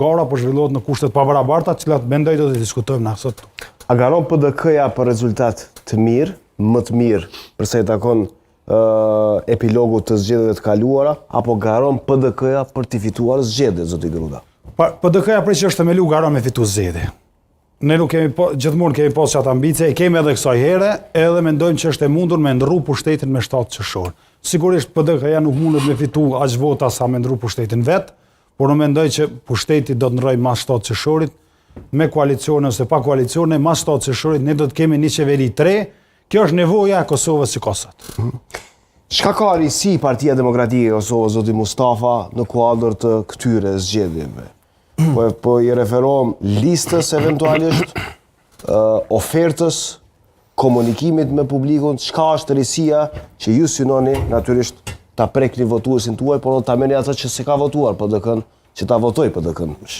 Gara po zhvillohet në kushtet pabarabarta, cilat mendoj do të diskutojmë na sot. A garon PDK-ja për rezultat të mirë, më të mirë, përsa i takon epilogu të zgjedhjeve të kaluara, apo garon PDK-ja për të fituar zgjedhjet, zoti Gruda? PDK-ja prej që është themelu garon me fitu zgjedhje. Ne nuk gjithmonë kemi pas qatë ambicie, e kemi edhe kësaj here, edhe mendojmë që është e mundur me ndrru pushtetin me 7 qershor. Sigurisht PDK-ja nuk mundet me fitu aq vota sa me ndrru pushtetin vet, por në mendoj që pushteti do të ndroj mas 7 qershorit, me koalicione ose pa koalicione, mas 7 qershorit ne do të kemi një qeveri 3, kjo është nevoja e Kosovës si kosat. Çka ka risi Partia Demokratike e Kosovës, zoti Mustafa, në kuadër të këtyre zgjedhjeve? Po i referohem listës eventualisht, ofertës, komunikimit me publikun, çka është risia që ju synoni natyrisht ta prekni votuesin tuaj, por ta merrni atë që s'e ka votuar PDK-n, që ta votoj PDK-n.